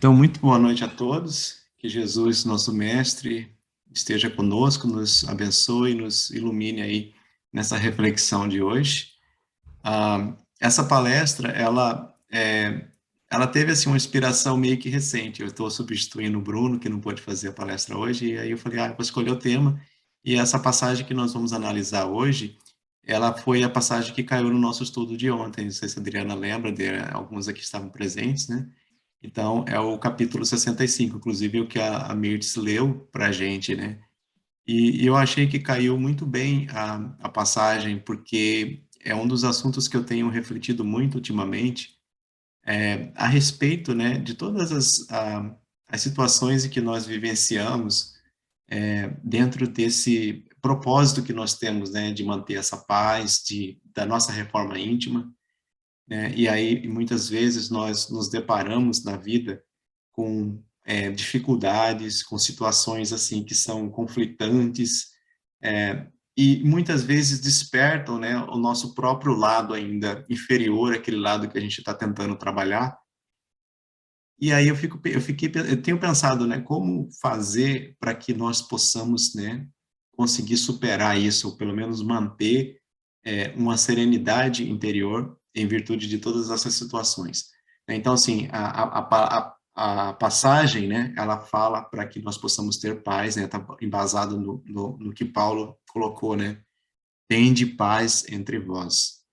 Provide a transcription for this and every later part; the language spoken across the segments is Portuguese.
Então, muito boa noite a todos. Que Jesus, nosso Mestre, esteja conosco, nos abençoe, nos ilumine aí nessa reflexão de hoje. Essa palestra, ela teve assim uma inspiração meio que recente. Eu estou substituindo o Bruno, que não pôde fazer a palestra hoje, e aí eu falei, vou escolher o tema. E essa passagem que nós vamos analisar hoje, ela foi a passagem que caiu no nosso estudo de ontem. Não sei se a Adriana lembra, alguns aqui estavam presentes, né? Então, é o capítulo 65, inclusive o que a Mirtz leu para a gente, né? E eu achei que caiu muito bem a passagem, porque é um dos assuntos que eu tenho refletido muito ultimamente, a respeito, né, de todas as situações em que nós vivenciamos, dentro desse propósito que nós temos, né, de manter essa paz, da nossa reforma íntima, né? E aí, muitas vezes, nós nos deparamos na vida com dificuldades, com situações assim que são conflitantes, e muitas vezes despertam, né, o nosso próprio lado ainda inferior, aquele lado que a gente está tentando trabalhar. E aí eu tenho pensado, né, como fazer para que nós possamos, né, conseguir superar isso, ou pelo menos manter uma serenidade interior em virtude de todas essas situações. Então, assim, a passagem, né, ela fala para que nós possamos ter paz, né, está embasado no que Paulo colocou, né, tende paz entre vós.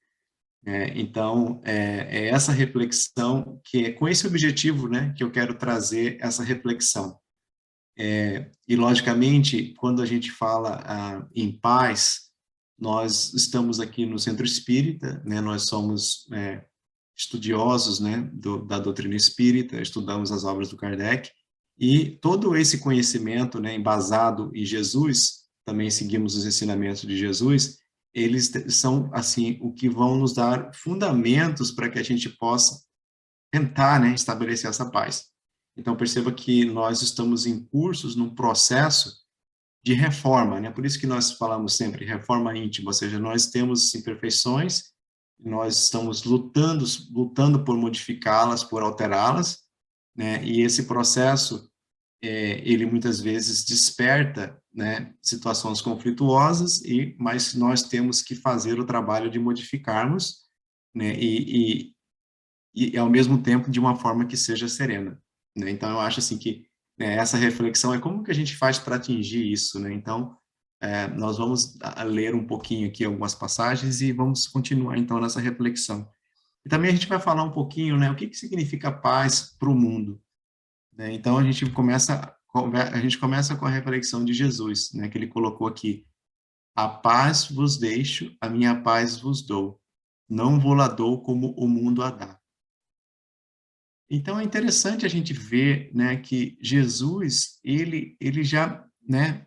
Então, é essa reflexão que é com esse objetivo, né, que eu quero trazer essa reflexão. E, logicamente, quando a gente fala em paz, nós estamos aqui no Centro Espírita, né, nós somos estudiosos, né, da doutrina espírita, estudamos as obras do Kardec, e todo esse conhecimento, né, embasado em Jesus, também seguimos os ensinamentos de Jesus, eles são, assim, o que vão nos dar fundamentos para que a gente possa tentar, né, estabelecer essa paz. Então, perceba que nós estamos em cursos, num processo de reforma, né? Por isso que nós falamos sempre reforma íntima, ou seja, nós temos imperfeições, nós estamos lutando por modificá-las, por alterá-las, né? E esse processo, ele muitas vezes desperta, né, situações conflituosas, mas nós temos que fazer o trabalho de modificarmos, né? E ao mesmo tempo de uma forma que seja serena, né? Então eu acho assim que, né, essa reflexão é como que a gente faz para atingir isso, né? Então nós vamos ler um pouquinho aqui algumas passagens e vamos continuar então nessa reflexão. E também a gente vai falar um pouquinho, né, o que que significa paz para o mundo, né? Então a gente começa com a reflexão de Jesus, né, que ele colocou aqui: a paz vos deixo, a minha paz vos dou. Não vou-la dou como o mundo a dá. Então é interessante a gente ver, né, que Jesus, ele já, né,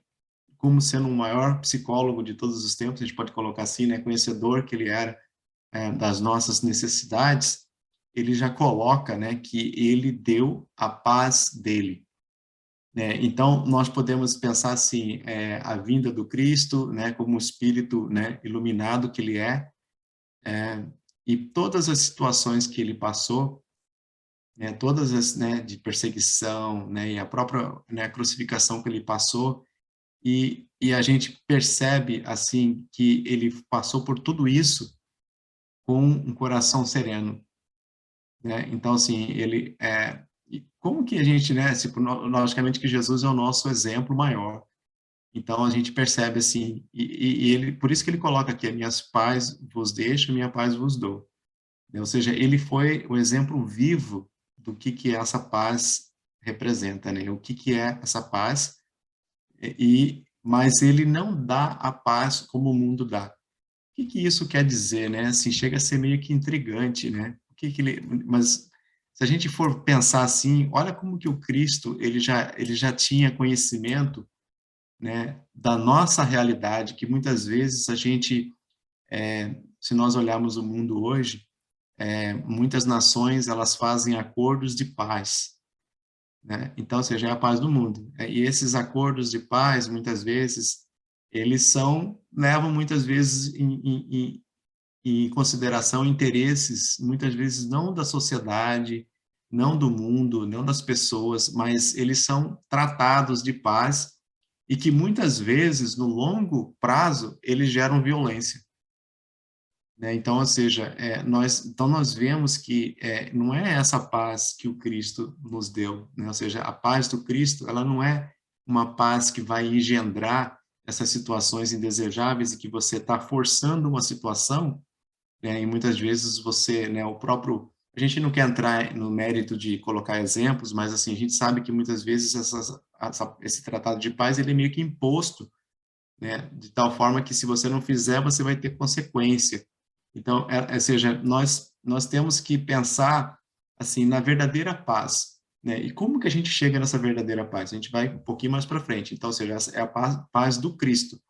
como sendo o maior psicólogo de todos os tempos, a gente pode colocar assim, né, conhecedor que ele era das nossas necessidades, ele já coloca, né, que ele deu a paz dele, né? Então nós podemos pensar assim, a vinda do Cristo, né, como o Espírito, né, iluminado que ele e todas as situações que ele passou, né, todas as, né, de perseguição, né, e a própria, né, crucificação que ele passou, e a gente percebe, assim, que ele passou por tudo isso com um coração sereno, né? Então, assim, e como que a gente, né, tipo, logicamente que Jesus é o nosso exemplo maior, então a gente percebe, assim, e ele, por isso que ele coloca aqui, a minhas paz vos deixo, minha paz vos dou, né? Ou seja, ele foi o exemplo vivo do que essa paz representa, né? O que é essa paz, mas ele não dá a paz como o mundo dá. O que isso quer dizer, né? Assim, chega a ser meio que intrigante, né? Mas se a gente for pensar assim, olha como que o Cristo, ele já tinha conhecimento, né, da nossa realidade, que muitas vezes a gente, se nós olharmos o mundo hoje, muitas nações, elas fazem acordos de paz, né? Então, ou seja, é a paz do mundo. E esses acordos de paz, muitas vezes, levam muitas vezes em consideração interesses, muitas vezes não da sociedade, não do mundo, não das pessoas, mas eles são tratados de paz e que muitas vezes, no longo prazo, eles geram violência, né? Então, ou seja, nós vemos que não é essa paz que o Cristo nos deu, né? Ou seja, a paz do Cristo, ela não é uma paz que vai engendrar essas situações indesejáveis e que você está forçando uma situação, né? E muitas vezes você, né, o próprio... A gente não quer entrar no mérito de colocar exemplos, mas assim, a gente sabe que muitas vezes esse tratado de paz, ele é meio que imposto, né, de tal forma que se você não fizer, você vai ter consequência. Então, ou seja, nós temos que pensar assim na verdadeira paz, né? E como que a gente chega nessa verdadeira paz? A gente vai um pouquinho mais para frente. Então, ou seja, essa é a paz do Cristo,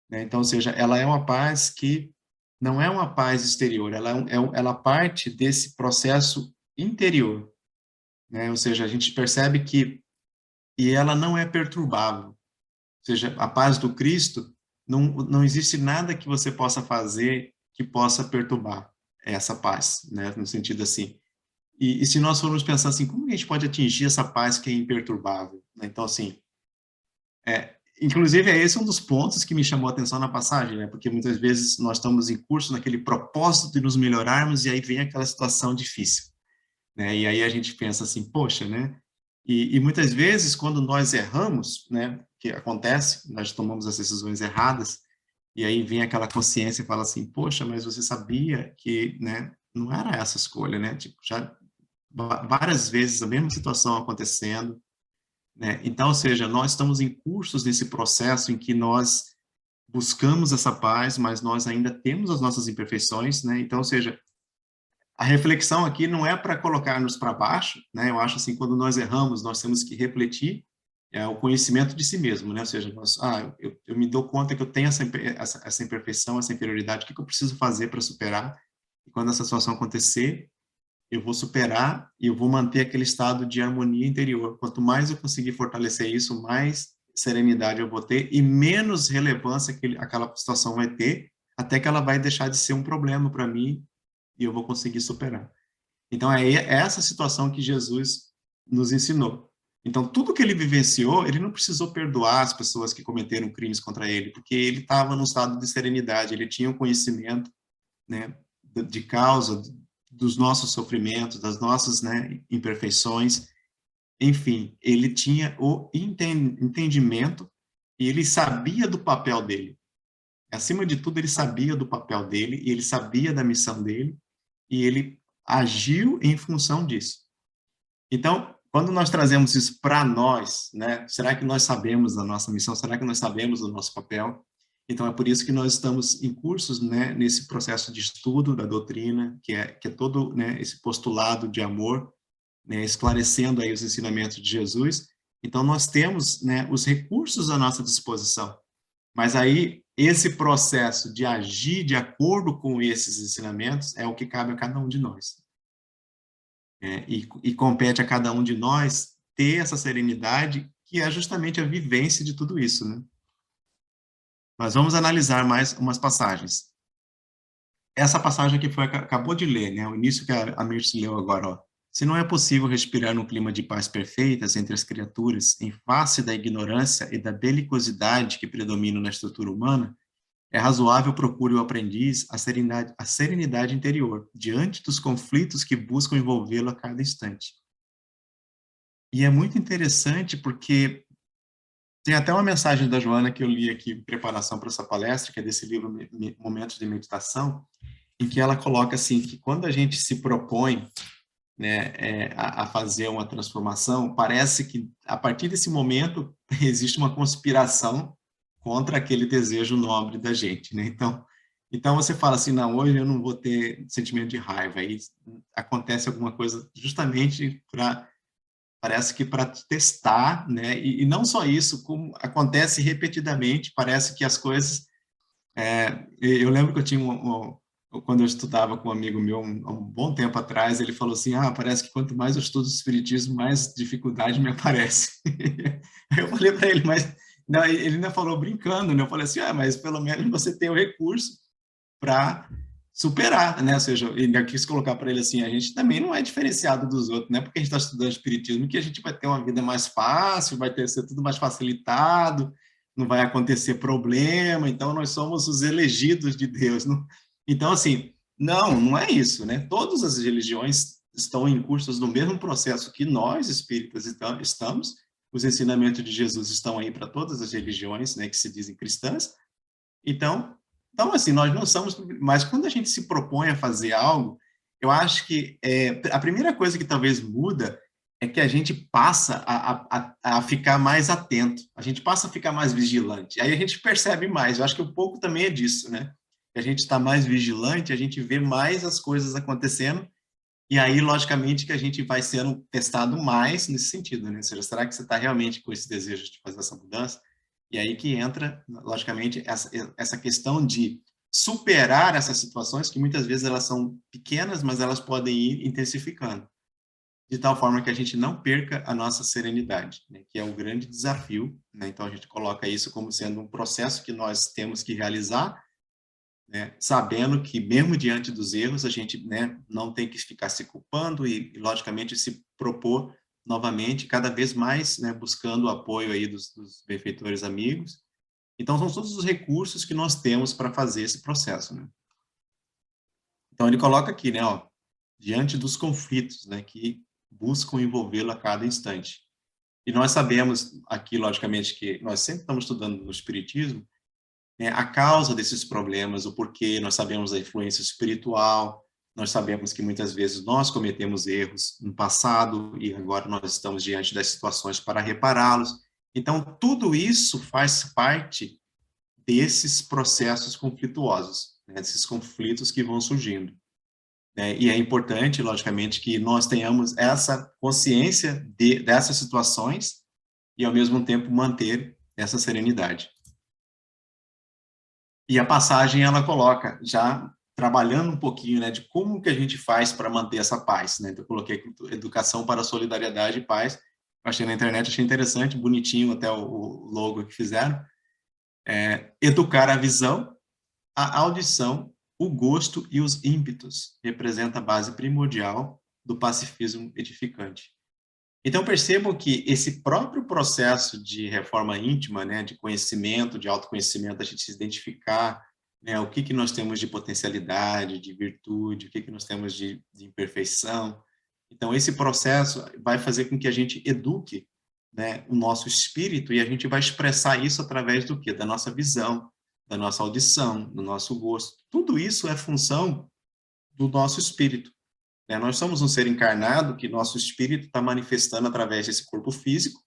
né? Então, ou seja, ela é uma paz que não é uma paz exterior, ela parte desse processo interior, né? Ou seja, a gente percebe que e ela não é perturbável. Ou seja, a paz do Cristo, não existe nada que você possa fazer que possa perturbar essa paz, né? No sentido assim. E se nós formos pensar assim, como a gente pode atingir essa paz que é imperturbável, né? Então, assim, inclusive, esse um dos pontos que me chamou a atenção na passagem, né? Porque muitas vezes nós estamos em curso naquele propósito de nos melhorarmos e aí vem aquela situação difícil, né? E aí a gente pensa assim, poxa, né? E muitas vezes, quando nós erramos, né? Que acontece, nós tomamos as decisões erradas, e aí vem aquela consciência e fala assim, poxa, mas você sabia que, né? Não era essa escolha, né? Tipo, já várias vezes a mesma situação acontecendo, né? Então, ou seja, nós estamos em cursos nesse processo em que nós buscamos essa paz, mas nós ainda temos as nossas imperfeições, né? Então, ou seja, a reflexão aqui não é para colocar-nos para baixo, né? Eu acho assim, quando nós erramos, nós temos que refletir o conhecimento de si mesmo, né? Ou seja, eu me dou conta que eu tenho essa imperfeição, essa inferioridade, o que eu preciso fazer para superar? E quando essa situação acontecer, eu vou superar e eu vou manter aquele estado de harmonia interior. Quanto mais eu conseguir fortalecer isso, mais serenidade eu vou ter e menos relevância aquela situação vai ter, até que ela vai deixar de ser um problema para mim e eu vou conseguir superar. Então, é essa situação que Jesus nos ensinou. Então, tudo que ele vivenciou, ele não precisou perdoar as pessoas que cometeram crimes contra ele, porque ele estava num estado de serenidade, ele tinha o conhecimento, né, de causa dos nossos sofrimentos, das nossas, né, imperfeições. Enfim, ele tinha o entendimento e ele sabia do papel dele. Acima de tudo, ele sabia do papel dele e ele sabia da missão dele e ele agiu em função disso. Então, quando nós trazemos isso para nós, né, será que nós sabemos da nossa missão? Será que nós sabemos do nosso papel? Então, é por isso que nós estamos em cursos, né, nesse processo de estudo da doutrina, que é todo, né, esse postulado de amor, né, esclarecendo aí os ensinamentos de Jesus. Então, nós temos, né, os recursos à nossa disposição. Mas aí, esse processo de agir de acordo com esses ensinamentos é o que cabe a cada um de nós. E compete a cada um de nós ter essa serenidade, que é justamente a vivência de tudo isso, né? Mas vamos analisar mais umas passagens. Essa passagem que acabou de ler, né? O início que a Mirce leu agora, ó. Se não é possível respirar num clima de paz perfeitas entre as criaturas, em face da ignorância e da belicosidade que predominam na estrutura humana, é razoável procure o aprendiz a serenidade interior, diante dos conflitos que buscam envolvê-lo a cada instante. E é muito interessante porque tem até uma mensagem da Joana que eu li aqui em preparação para essa palestra, que é desse livro Momentos de Meditação, em que ela coloca assim, que quando a gente se propõe, né, a fazer uma transformação, parece que a partir desse momento existe uma conspiração contra aquele desejo nobre da gente, né? Então você fala assim, não, hoje eu não vou ter sentimento de raiva, aí acontece alguma coisa justamente parece que para testar, né? E não só isso, como acontece repetidamente, parece que as coisas... eu lembro que eu tinha quando eu estudava com um amigo meu, há um bom tempo atrás, ele falou assim, parece que quanto mais eu estudo o espiritismo, mais dificuldade me aparece. Aí eu falei para ele, mas... Não, ele ainda falou brincando, né? Eu falei assim, mas pelo menos você tem o recurso para superar, né? Ou seja, ele quis colocar para ele assim, a gente também não é diferenciado dos outros, né? Porque a gente está estudando espiritismo, que a gente vai ter uma vida mais fácil, vai ter ser tudo mais facilitado, não vai acontecer problema, então nós somos os elegidos de Deus. Não? Então, assim, não é isso, né? Todas as religiões estão em cursos do mesmo processo que nós, espíritas, estamos. Os ensinamentos de Jesus estão aí para todas as religiões, né, que se dizem cristãs. Então, assim, nós não somos... Mas quando a gente se propõe a fazer algo, eu acho que a primeira coisa que talvez muda é que a gente passa a ficar mais atento, a gente passa a ficar mais vigilante, aí a gente percebe mais, eu acho que um pouco também é disso, né? A gente está mais vigilante, a gente vê mais as coisas acontecendo, e aí, logicamente, que a gente vai sendo testado mais nesse sentido, né? Ou seja, será que você está realmente com esse desejo de fazer essa mudança? E aí que entra, logicamente, essa questão de superar essas situações, que muitas vezes elas são pequenas, mas elas podem ir intensificando, de tal forma que a gente não perca a nossa serenidade, né? Que é um grande desafio, né? Então, a gente coloca isso como sendo um processo que nós temos que realizar, né, sabendo que mesmo diante dos erros a gente, né, não tem que ficar se culpando e logicamente se propor novamente cada vez mais, né, buscando o apoio aí dos benfeitores amigos. Então são todos os recursos que nós temos para fazer esse processo, né? Então ele coloca aqui, né, ó, diante dos conflitos, né, que buscam envolvê-lo a cada instante. E nós sabemos aqui, logicamente, que nós sempre estamos estudando no espiritismo, né, a causa desses problemas, o porquê, nós sabemos a influência espiritual, nós sabemos que muitas vezes nós cometemos erros no passado e agora nós estamos diante das situações para repará-los. Então, tudo isso faz parte desses processos conflituosos, né, desses conflitos que vão surgindo, né? E é importante, logicamente, que nós tenhamos essa consciência dessas situações e, ao mesmo tempo, manter essa serenidade. E a passagem, ela coloca, já trabalhando um pouquinho, né, de como que a gente faz para manter essa paz, né? Então, eu coloquei educação para solidariedade e paz. Eu achei na internet, achei interessante, bonitinho até o logo que fizeram. Educar a visão, a audição, o gosto e os ímpetos representa a base primordial do pacifismo edificante. Então, percebam que esse próprio processo de reforma íntima, né, de conhecimento, de autoconhecimento, a gente se identificar, né, o que nós temos de potencialidade, de virtude, o que nós temos de imperfeição. Então, esse processo vai fazer com que a gente eduque, né, o nosso espírito, e a gente vai expressar isso através do quê? Da nossa visão, da nossa audição, do nosso gosto. Tudo isso é função do nosso espírito. Né? Nós somos um ser encarnado que nosso espírito está manifestando através desse corpo físico,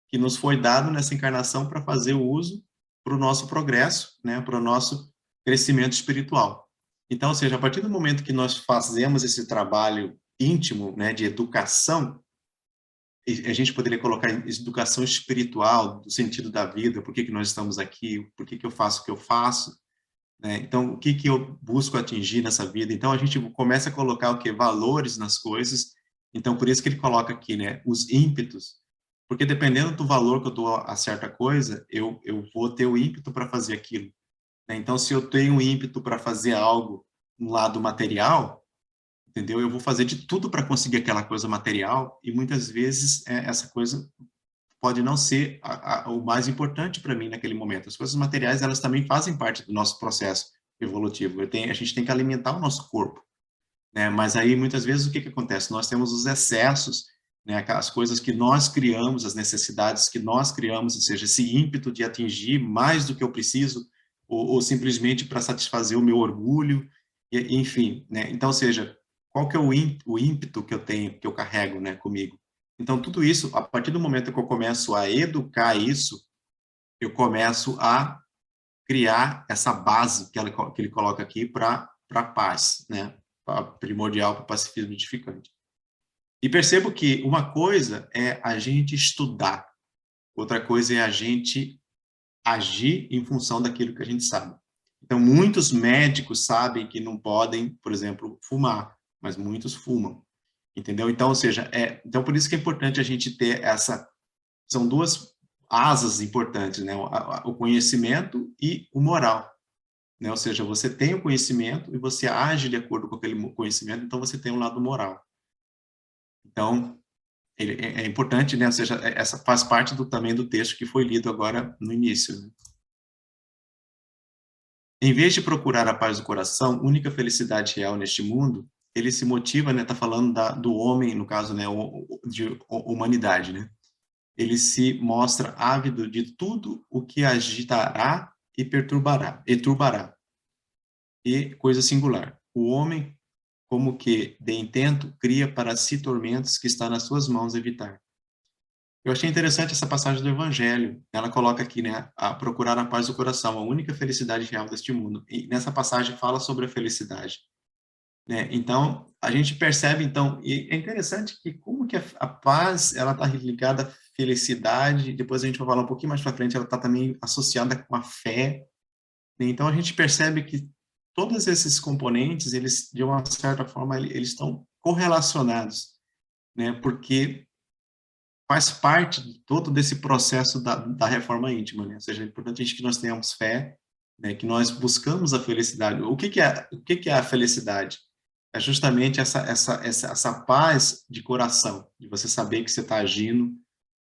que nos foi dado nessa encarnação para fazer o uso para o nosso progresso, né? Para o nosso crescimento espiritual. Então, ou seja, a partir do momento que nós fazemos esse trabalho íntimo, né, de educação, a gente poderia colocar educação espiritual, do sentido da vida, por que nós estamos aqui, por que eu faço o que eu faço, né? Então, o que eu busco atingir nessa vida? Então, a gente começa a colocar o quê? Valores nas coisas. Então, por isso que ele coloca aqui, né? Os ímpetos. Porque dependendo do valor que eu dou a certa coisa, eu vou ter o ímpeto para fazer aquilo, né? Então, se eu tenho ímpeto para fazer algo no lado material, entendeu? Eu vou fazer de tudo para conseguir aquela coisa material e muitas vezes essa coisa pode não ser o mais importante para mim naquele momento. As coisas materiais, elas também fazem parte do nosso processo evolutivo. A gente tem que alimentar o nosso corpo, né? Mas aí, muitas vezes, o que acontece? Nós temos os excessos, né? As coisas que nós criamos, as necessidades que nós criamos, ou seja, esse ímpeto de atingir mais do que eu preciso, ou simplesmente para satisfazer o meu orgulho, enfim, né? Então, ou seja, qual que é o ímpeto que eu tenho, que eu carrego, né, comigo? Então, tudo isso, a partir do momento que eu começo a educar isso, eu começo a criar essa base que ele coloca aqui para a paz, né? Primordial para o pacifismo edificante. E percebo que uma coisa é a gente estudar, outra coisa é a gente agir em função daquilo que a gente sabe. Então, muitos médicos sabem que não podem, por exemplo, fumar, mas muitos fumam. Entendeu? Então, ou seja, então por isso que é importante a gente ter são duas asas importantes, né? O conhecimento e o moral. né? Ou seja, você tem o conhecimento e você age de acordo com aquele conhecimento, então você tem um lado moral. Então, é importante, né? Ou seja, essa faz parte também do texto que foi lido agora no início, né? Em vez de procurar a paz do coração, única felicidade real neste mundo, ele se motiva, né? Tá falando do homem, no caso, né? De humanidade, né? Ele se mostra ávido de tudo o que agitará e perturbará, e turbará. E coisa singular, o homem, como que de intento, cria para si tormentos que está nas suas mãos evitar. Eu achei interessante essa passagem do Evangelho. Ela coloca aqui, né, a procurar a paz do coração, a única felicidade real deste mundo. E nessa passagem fala sobre a felicidade, né? Então, a gente percebe, então, e é interessante que como que a paz, ela está ligada à felicidade, depois a gente vai falar um pouquinho mais para frente, ela está também associada com a fé, né? Então, a gente percebe que todos esses componentes, eles, de uma certa forma, eles estão correlacionados, né? Porque faz parte de todo desse processo da reforma íntima, né? Ou seja, é importante que nós tenhamos fé, né? Que nós buscamos a felicidade. O que é a felicidade? É justamente essa paz de coração, de você saber que você está agindo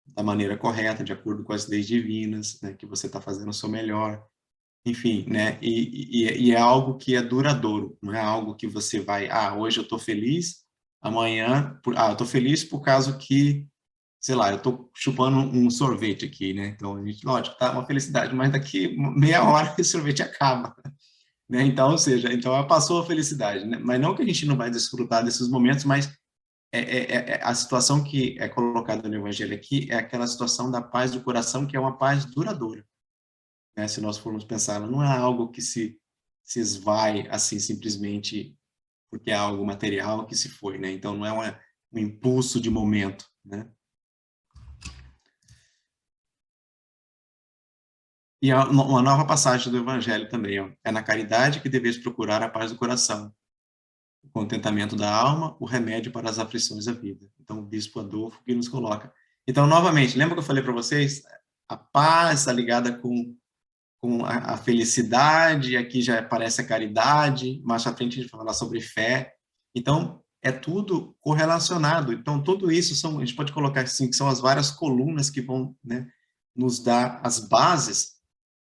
da maneira correta, de acordo com as leis divinas, né? Que você está fazendo o seu melhor, enfim, né? E é algo que é duradouro, não é algo que você vai, hoje eu estou feliz, amanhã, eu estou feliz por causa que, sei lá, eu estou chupando um sorvete aqui, né? Então, a gente, lógico, tá uma felicidade, mas daqui meia hora esse sorvete acaba, né? Então, ou seja, então passou a felicidade, né? Mas não que a gente não vai desfrutar desses momentos, mas a situação que é colocada no Evangelho aqui é aquela situação da paz do coração, que é uma paz duradoura, né? Se nós formos pensar, não é algo que se esvai assim simplesmente porque é algo material que se foi, né? Então, não é um impulso de momento, né? E uma nova passagem do Evangelho também, ó. É na caridade que deveis procurar a paz do coração, o contentamento da alma, o remédio para as aflições da vida. Então, o Bispo Adolfo que nos coloca. Então, novamente, lembra que eu falei para vocês? A paz está ligada com a felicidade, aqui já aparece a caridade, mais à frente a gente vai falar sobre fé. Então, é tudo correlacionado. Então, tudo isso a gente pode colocar assim, que são as várias colunas que vão, né, nos dar as bases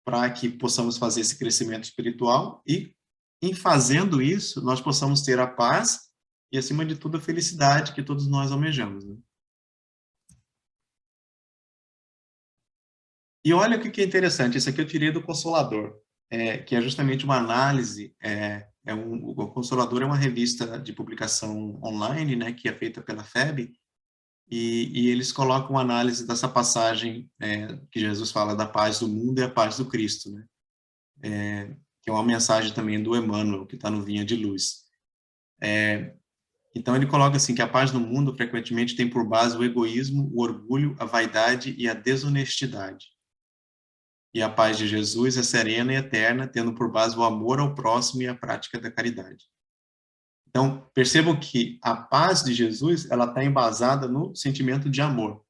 para que possamos fazer esse crescimento espiritual e, em fazendo isso, nós possamos ter a paz e, acima de tudo, a felicidade que todos nós almejamos, né? E olha o que é interessante, isso aqui eu tirei do Consolador, que é justamente uma análise, o Consolador é uma revista de publicação online, né, que é feita pela FEB, e eles colocam uma análise dessa passagem que Jesus fala da paz do mundo e a paz do Cristo, né? Que é uma mensagem também do Emmanuel, que está no Vinha de Luz. Então ele coloca assim que a paz do mundo frequentemente tem por base o egoísmo, o orgulho, a vaidade e a desonestidade. E a paz de Jesus é serena e eterna, tendo por base o amor ao próximo e a prática da caridade. Então, percebam que a paz de Jesus, ela está embasada no sentimento de amor.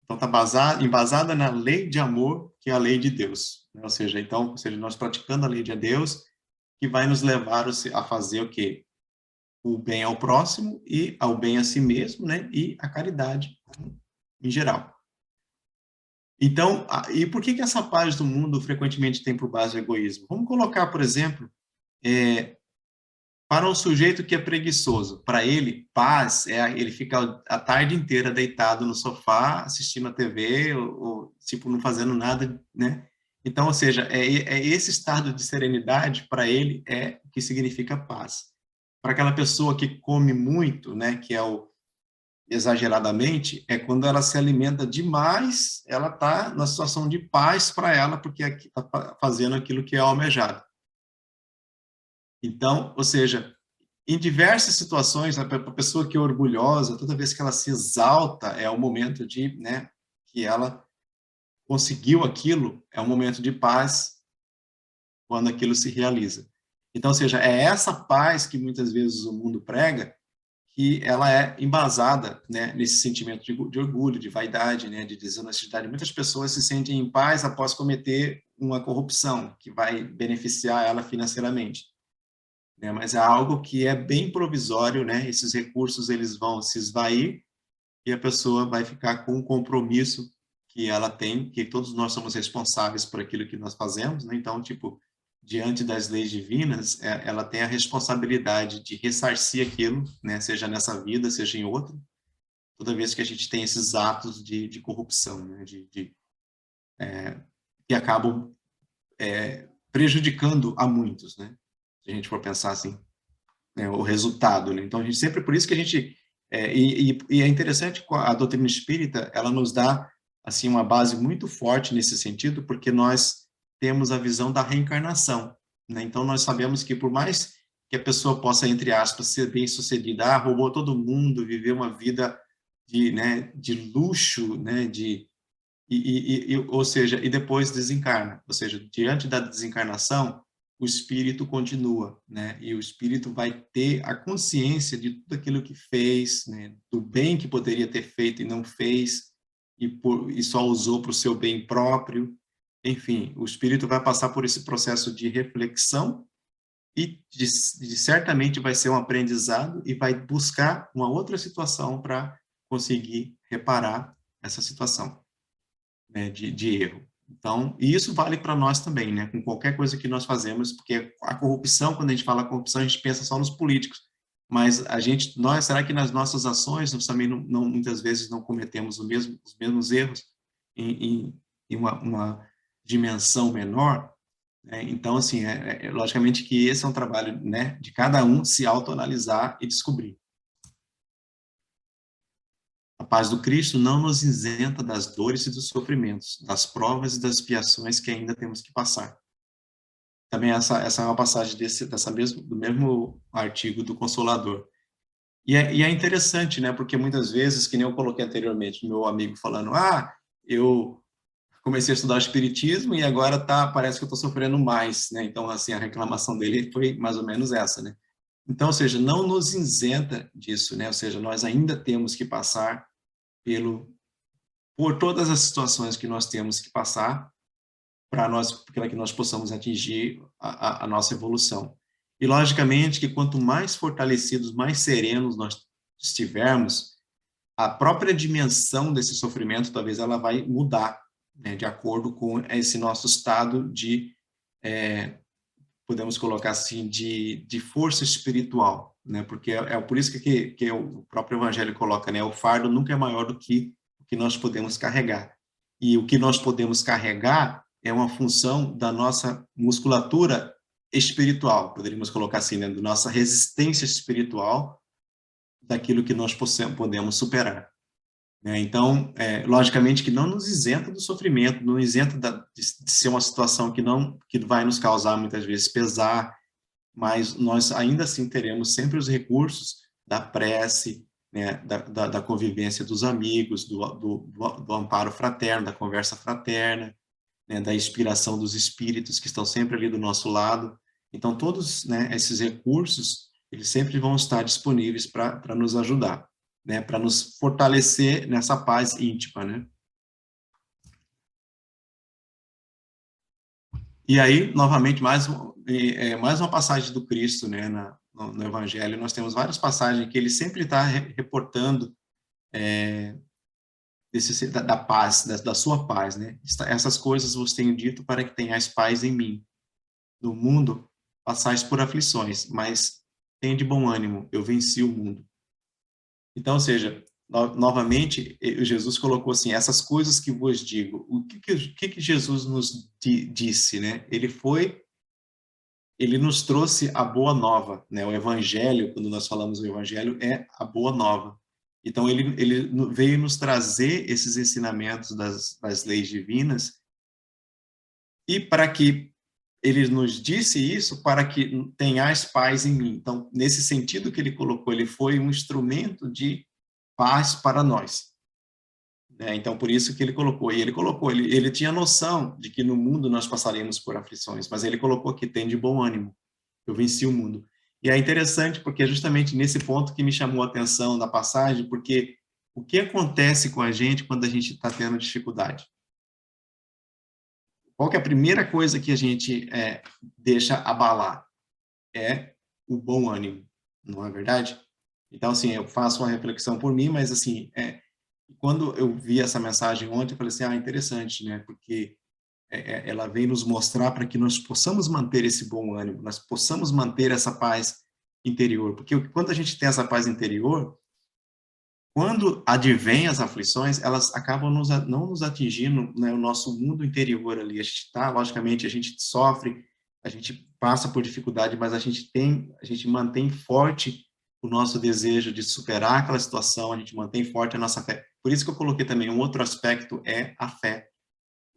Então, está embasada na lei de amor, que é a lei de Deus, né? Ou seja, nós praticando a lei de Deus, que vai nos levar a fazer o quê? O bem ao próximo e ao bem a si mesmo, né? E a caridade em geral. Então, e por que essa paz do mundo frequentemente tem por base o egoísmo? Vamos colocar, por exemplo, para um sujeito que é preguiçoso, para ele, paz ele fica a tarde inteira deitado no sofá, assistindo a TV, ou tipo, não fazendo nada, né? Então, ou seja, esse estado de serenidade, para ele, é o que significa paz. Para aquela pessoa que come muito, né, que é o exageradamente, é quando ela se alimenta demais, ela está na situação de paz para ela, porque está fazendo aquilo que é almejado. Então, ou seja, em diversas situações, a pessoa que é orgulhosa, toda vez que ela se exalta, é o momento de, né, que ela conseguiu aquilo, é um momento de paz quando aquilo se realiza. Então, ou seja, é essa paz que muitas vezes o mundo prega, que ela é embasada, né, nesse sentimento de orgulho, de vaidade, né, de desonestidade. Muitas pessoas se sentem em paz após cometer uma corrupção que vai beneficiar ela financeiramente, né, mas é algo que é bem provisório, né, esses recursos eles vão se esvair e a pessoa vai ficar com um compromisso que ela tem, que todos nós somos responsáveis por aquilo que nós fazemos, né? Então, tipo, diante das leis divinas, ela tem a responsabilidade de ressarcir aquilo, né? Seja nessa vida, seja em outra, toda vez que a gente tem esses atos de corrupção, né? Que acabam prejudicando a muitos, né? Se a gente for pensar assim, né? O resultado, né? Então, a gente sempre, por isso que a gente e é interessante a doutrina espírita, ela nos dá assim uma base muito forte nesse sentido, porque nós temos a visão da reencarnação, né? Então nós sabemos que por mais que a pessoa possa, entre aspas, ser bem-sucedida, roubou todo mundo, viver uma vida de luxo, né, ou seja, e depois desencarna, ou seja, diante da desencarnação, o espírito continua, né? E o espírito vai ter a consciência de tudo aquilo que fez, né? Do bem que poderia ter feito e não fez, e só usou para o seu bem próprio. Enfim, o espírito vai passar por esse processo de reflexão e certamente vai ser um aprendizado e vai buscar uma outra situação para conseguir reparar essa situação, né, de erro. Então, e isso vale para nós também, né, com qualquer coisa que nós fazemos, porque a corrupção, quando a gente fala corrupção, a gente pensa só nos políticos, mas será que nas nossas ações nós também muitas vezes não cometemos os mesmos erros em uma dimensão menor? Né? Então, assim, logicamente que esse é um trabalho, né, de cada um se autoanalisar e descobrir. A paz do Cristo não nos isenta das dores e dos sofrimentos, das provas e das expiações que ainda temos que passar. Também essa é uma passagem do mesmo artigo do Consolador. E é interessante, né? Porque muitas vezes, que nem eu coloquei anteriormente, meu amigo falando, eu comecei a estudar o Espiritismo e agora parece que eu estou sofrendo mais, né? Então, assim, a reclamação dele foi mais ou menos essa, né? Então, ou seja, não nos isenta disso, né? Ou seja, nós ainda temos que passar por todas as situações que nós temos que passar para que nós possamos atingir a nossa evolução. E, logicamente, que quanto mais fortalecidos, mais serenos nós estivermos, a própria dimensão desse sofrimento, talvez ela vai mudar, né, de acordo com esse nosso estado podemos colocar assim, de força espiritual, né, porque por isso que o próprio Evangelho coloca, né, o fardo nunca é maior do que o que nós podemos carregar. E o que nós podemos carregar é uma função da nossa musculatura espiritual, poderíamos colocar assim, né, da nossa resistência espiritual, daquilo que nós podemos superar. Né? Então, logicamente que não nos isenta do sofrimento, não isenta de ser uma situação que vai nos causar muitas vezes pesar, mas nós ainda assim teremos sempre os recursos da prece, né, da convivência dos amigos, do amparo fraterno, da conversa fraterna, né, da inspiração dos espíritos que estão sempre ali do nosso lado. Então, todos, né, esses recursos, eles sempre vão estar disponíveis para nos ajudar, né, para nos fortalecer nessa paz íntima, né? E aí, novamente, mais uma passagem do Cristo, né, no Evangelho. Nós temos várias passagens que ele sempre está reportando da paz, da sua paz, né? Essas coisas vos tenho dito para que tenhais paz em mim. No mundo passais por aflições, mas tem de bom ânimo, eu venci o mundo. Então, ou seja, novamente, Jesus colocou assim, essas coisas que vos digo. O que Jesus nos disse, né? Ele nos trouxe a boa nova, né? O evangelho, quando nós falamos do evangelho, é a boa nova. Então, ele veio nos trazer esses ensinamentos das leis divinas e para que ele nos disse isso para que tenhais paz em mim. Então, nesse sentido que ele colocou, ele foi um instrumento de paz para nós. Né? Então, por isso que ele colocou. E ele tinha noção de que no mundo nós passaríamos por aflições, mas ele colocou que tem de bom ânimo. Eu venci o mundo. E é interessante porque é justamente nesse ponto que me chamou a atenção na passagem, porque o que acontece com a gente quando a gente está tendo dificuldade? Qual que é a primeira coisa que a gente deixa abalar? É o bom ânimo, não é verdade? Então, assim, eu faço uma reflexão por mim, mas, assim, quando eu vi essa mensagem ontem, eu falei assim, interessante, né? Porque ela vem nos mostrar para que nós possamos manter esse bom ânimo, nós possamos manter essa paz interior. Porque quando a gente tem essa paz interior, quando advêm as aflições, elas acabam não nos atingindo, né, o nosso mundo interior ali. A gente está, logicamente, a gente sofre, a gente passa por dificuldade, mas a gente mantém forte o nosso desejo de superar aquela situação, a gente mantém forte a nossa fé. Por isso que eu coloquei também um outro aspecto, é a fé,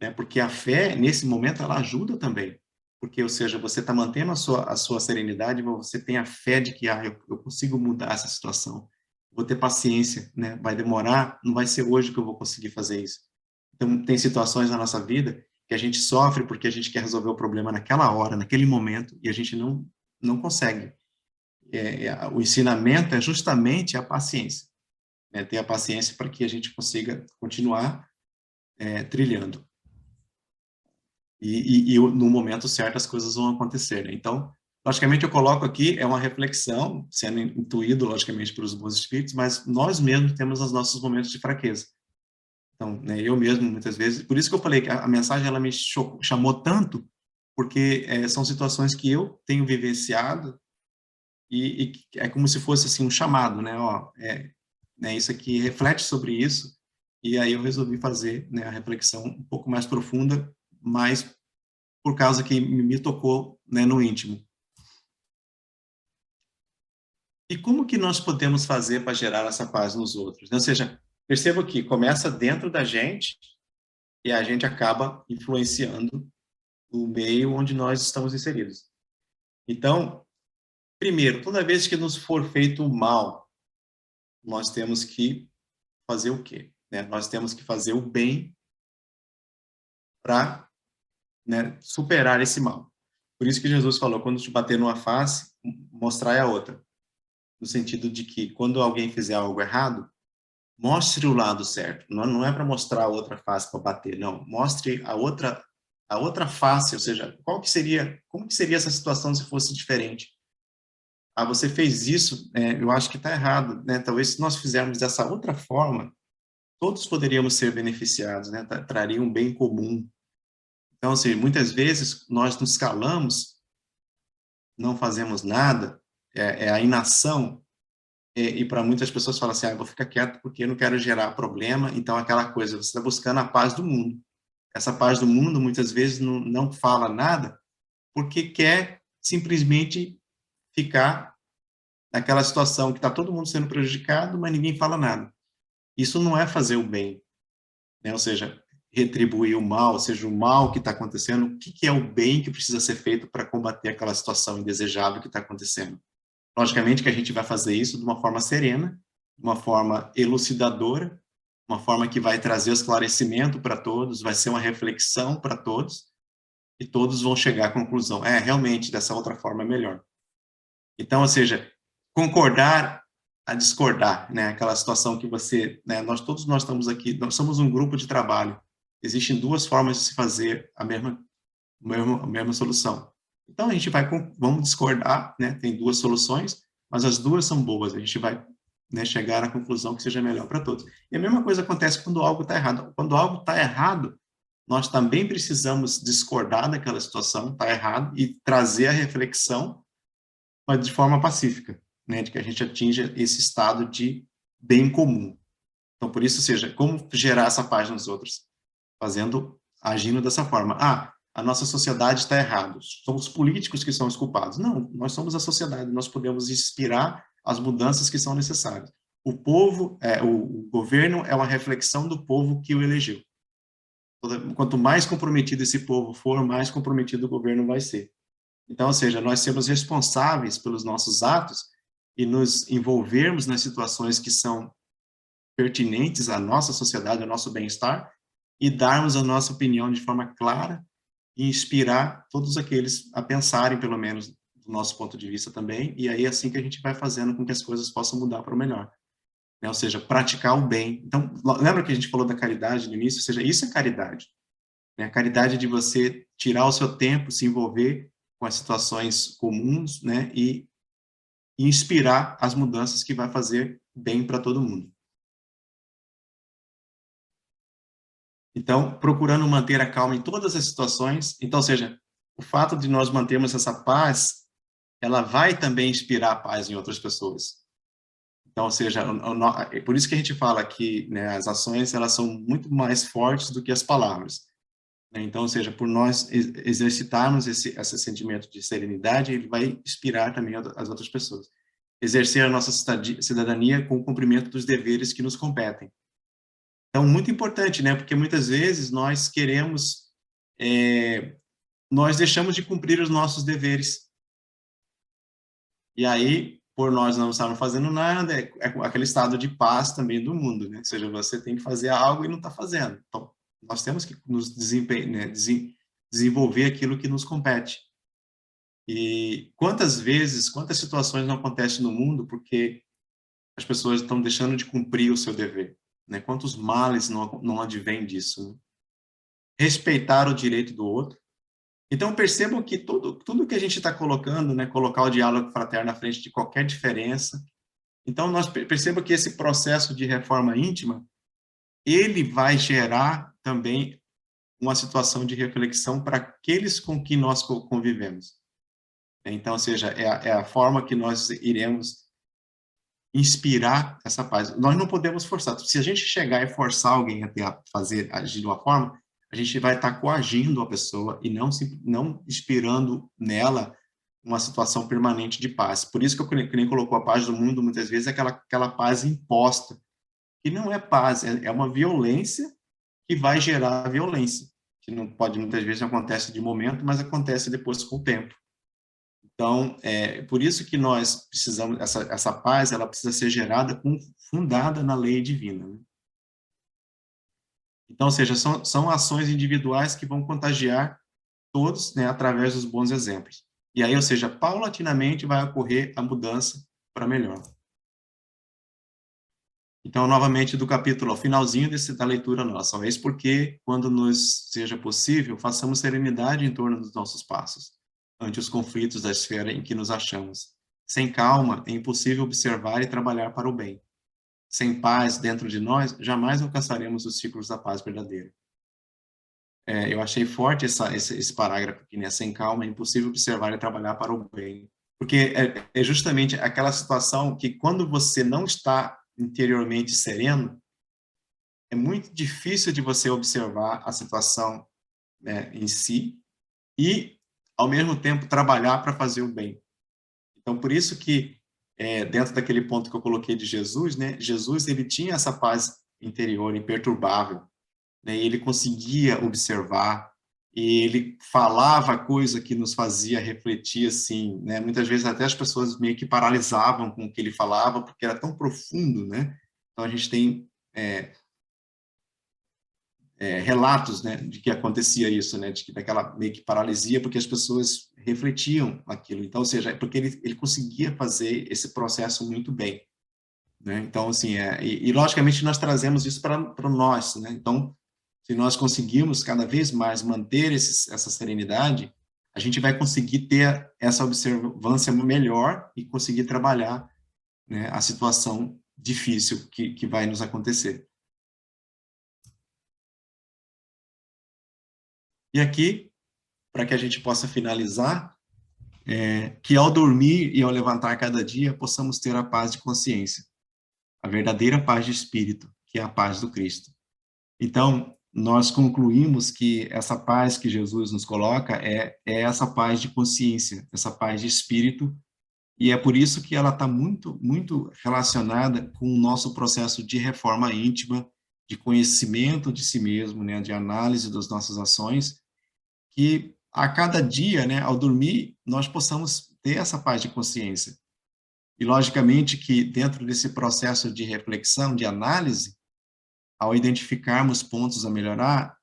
né? Porque a fé, nesse momento, ela ajuda também. Porque, ou seja, você está mantendo a sua serenidade, você tem a fé de que eu consigo mudar essa situação, vou ter paciência, né? Vai demorar, não vai ser hoje que eu vou conseguir fazer isso. Então, tem situações na nossa vida que a gente sofre porque a gente quer resolver o problema naquela hora, naquele momento, e a gente não consegue. O ensinamento é justamente a paciência, né? Ter a paciência para que a gente consiga continuar trilhando. E no momento certo as coisas vão acontecer, né? Então, logicamente, eu coloco aqui, é uma reflexão, sendo intuído, logicamente, pelos bons espíritos, mas nós mesmos temos os nossos momentos de fraqueza. Então, né, eu mesmo, muitas vezes, por isso que eu falei que a mensagem, ela me chamou tanto, porque são situações que eu tenho vivenciado e é como se fosse, assim, um chamado, né? Ó, né, isso aqui reflete sobre isso, e aí eu resolvi fazer, né, a reflexão um pouco mais profunda, mais por causa que me tocou, né, no íntimo. E como que nós podemos fazer para gerar essa paz nos outros? Ou seja, perceba que começa dentro da gente e a gente acaba influenciando o meio onde nós estamos inseridos. Então, primeiro, toda vez que nos for feito mal, nós temos que fazer o quê? Né? Nós temos que fazer o bem para, né, superar esse mal. Por isso que Jesus falou, quando te bater numa face, mostrai a outra. No sentido de que, quando alguém fizer algo errado, mostre o lado certo. Não é para mostrar a outra face para bater, não. Mostre a outra face, ou seja, como que seria essa situação se fosse diferente? Você fez isso, eu acho que está errado, né? Talvez se nós fizermos dessa outra forma, todos poderíamos ser beneficiados, né? Traria um bem comum. Então, assim, muitas vezes nós nos calamos, não fazemos nada, a inação. E para muitas pessoas falam assim, vou ficar quieto porque eu não quero gerar problema, então aquela coisa, você está buscando a paz do mundo. Essa paz do mundo, muitas vezes, não fala nada porque quer simplesmente ficar naquela situação que está todo mundo sendo prejudicado, mas ninguém fala nada. Isso não é fazer o bem, né? Ou seja, retribuir o mal, ou seja, o mal que está acontecendo, o que é o bem que precisa ser feito para combater aquela situação indesejável que está acontecendo. Logicamente que a gente vai fazer isso de uma forma serena, de uma forma elucidadora, uma forma que vai trazer esclarecimento para todos, vai ser uma reflexão para todos, e todos vão chegar à conclusão, realmente, dessa outra forma é melhor. Então, ou seja, concordar a discordar, né? Aquela situação que você, né? Todos nós estamos aqui, nós somos um grupo de trabalho. Existem duas formas de se fazer a mesma solução. Então, a gente vamos discordar, né? Tem duas soluções, mas as duas são boas. A gente vai, né, chegar à conclusão que seja melhor para todos. E a mesma coisa acontece quando algo está errado. Quando algo está errado, nós também precisamos discordar daquela situação, está errado, e trazer a reflexão, mas de forma pacífica, né? De que a gente atinja esse estado de bem comum. Então, por isso, ou seja, como gerar essa paz nos outros? Agindo dessa forma. A nossa sociedade está errada, são os políticos que são os culpados. Não, nós somos a sociedade, nós podemos inspirar as mudanças que são necessárias. O povo, o governo é uma reflexão do povo que o elegeu. Quanto mais comprometido esse povo for, mais comprometido o governo vai ser. Então, ou seja, nós sermos responsáveis pelos nossos atos e nos envolvermos nas situações que são pertinentes à nossa sociedade, ao nosso bem-estar, e darmos a nossa opinião de forma clara e inspirar todos aqueles a pensarem, pelo menos, do nosso ponto de vista também, e aí é assim que a gente vai fazendo com que as coisas possam mudar para o melhor. Né? Ou seja, praticar o bem. Então, lembra que a gente falou da caridade no início? Ou seja, isso é caridade. Né? A caridade é de você tirar o seu tempo, se envolver com as situações comuns, né? E inspirar as mudanças que vai fazer bem para todo mundo. Então, procurando manter a calma em todas as situações. Então, ou seja, o fato de nós mantermos essa paz, ela vai também inspirar a paz em outras pessoas. Então, ou seja, é por isso que a gente fala que, né, as ações elas são muito mais fortes do que as palavras. Né? Então, ou seja, por nós exercitarmos esse sentimento de serenidade, ele vai inspirar também as outras pessoas. Exercer a nossa cidadania com o cumprimento dos deveres que nos competem. Então, muito importante, né? Porque muitas vezes nós queremos, nós deixamos de cumprir os nossos deveres. E aí, por nós não estarmos fazendo nada, é aquele estado de paz também do mundo, né? Ou seja, você tem que fazer algo e não está fazendo. Então, nós temos que nos desenvolver aquilo que nos compete. E quantas vezes, quantas situações não acontecem no mundo porque as pessoas estão deixando de cumprir o seu dever? Né? Quantos males não advêm disso? Né? Respeitar o direito do outro. Então, percebam que tudo que a gente está colocando, né, colocar o diálogo fraterno na frente de qualquer diferença. Então, nós percebam que esse processo de reforma íntima, ele vai gerar também uma situação de reflexão para aqueles com que nós convivemos. Então, ou seja, é a forma que nós iremos inspirar essa paz. Nós não podemos forçar. Se a gente chegar e forçar alguém a agir de uma forma, a gente vai estar coagindo a pessoa e não inspirando nela uma situação permanente de paz. Por isso que nem colocou a paz do mundo, muitas vezes, é aquela paz imposta, que não é paz, é uma violência que vai gerar violência, que não pode, muitas vezes, não acontece de momento, mas acontece depois com o tempo. Então, por isso que nós precisamos, essa paz, ela precisa ser gerada, fundada na lei divina. Né? Então, ou seja, são ações individuais que vão contagiar todos, né, através dos bons exemplos. E aí, ou seja, paulatinamente vai ocorrer a mudança para melhor. Então, novamente, do capítulo, ao finalzinho da leitura nossa, eis porque, quando nos seja possível, façamos serenidade em torno dos nossos passos, ante os conflitos da esfera em que nos achamos. Sem calma, é impossível observar e trabalhar para o bem. Sem paz dentro de nós, jamais alcançaremos os ciclos da paz verdadeira. Eu achei forte esse parágrafo aqui, né? Sem calma, é impossível observar e trabalhar para o bem. Porque é justamente aquela situação que, quando você não está interiormente sereno, é muito difícil de você observar a situação, né, em si e, ao mesmo tempo, trabalhar para fazer o bem. Então, por isso que, dentro daquele ponto que eu coloquei de Jesus, né, Jesus ele tinha essa paz interior imperturbável, né, e ele conseguia observar, e ele falava coisa que nos fazia refletir, assim, né, muitas vezes até as pessoas meio que paralisavam com o que ele falava, porque era tão profundo, né? Então, a gente tem relatos, né, de que acontecia isso, né, daquela meio que paralisia, porque as pessoas refletiam aquilo. Então, ou seja, é porque ele conseguia fazer esse processo muito bem, né? Então, assim, e logicamente nós trazemos isso para nós, né? Então, se nós conseguirmos cada vez mais manter essa serenidade, a gente vai conseguir ter essa observância melhor e conseguir trabalhar, né, a situação difícil que vai nos acontecer. E aqui, para que a gente possa finalizar, que ao dormir e ao levantar cada dia, possamos ter a paz de consciência, a verdadeira paz de espírito, que é a paz do Cristo. Então, nós concluímos que essa paz que Jesus nos coloca é essa paz de consciência, essa paz de espírito, e é por isso que ela está muito, muito relacionada com o nosso processo de reforma íntima, de conhecimento de si mesmo, né, de análise das nossas ações, que a cada dia, né, ao dormir, nós possamos ter essa paz de consciência. E, logicamente, que dentro desse processo de reflexão, de análise, ao identificarmos pontos a melhorar,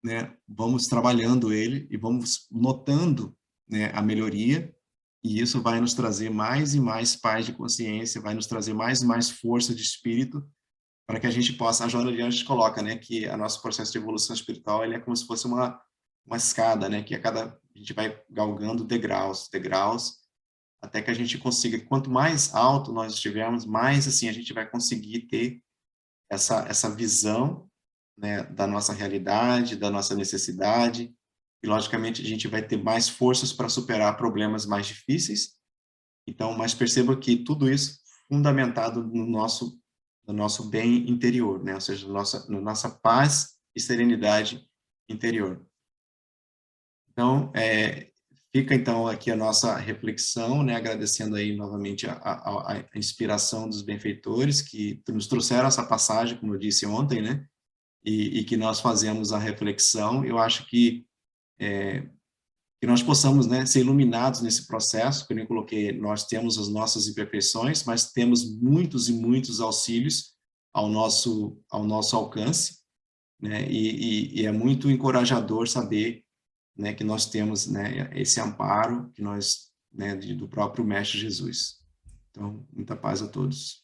né, vamos trabalhando ele e vamos notando, né, a melhoria, E isso vai nos trazer mais e mais paz de consciência, vai nos trazer mais e mais força de espírito, para que a gente possa, a Joana de Anjos coloca, né, que o nosso processo de evolução espiritual, ele é como se fosse uma escada, né, que a gente vai galgando degraus, degraus, até que a gente consiga, quanto mais alto nós estivermos, mais, assim, a gente vai conseguir ter essa visão, né, da nossa realidade, da nossa necessidade, e, logicamente, a gente vai ter mais forças para superar problemas mais difíceis. Então, mas perceba que tudo isso fundamentado no nosso bem interior, né? Ou seja, na nossa paz e serenidade interior. Então, fica então aqui a nossa reflexão, né? Agradecendo aí novamente a inspiração dos benfeitores que nos trouxeram essa passagem, como eu disse ontem, né? E que nós fazemos a reflexão. Eu acho que nós possamos, né, ser iluminados nesse processo, que eu nem coloquei, nós temos as nossas imperfeições, mas temos muitos e muitos auxílios ao nosso alcance, né, e é muito encorajador saber, né, que nós temos, né, esse amparo que nós, né, do próprio Mestre Jesus. Então, muita paz a todos.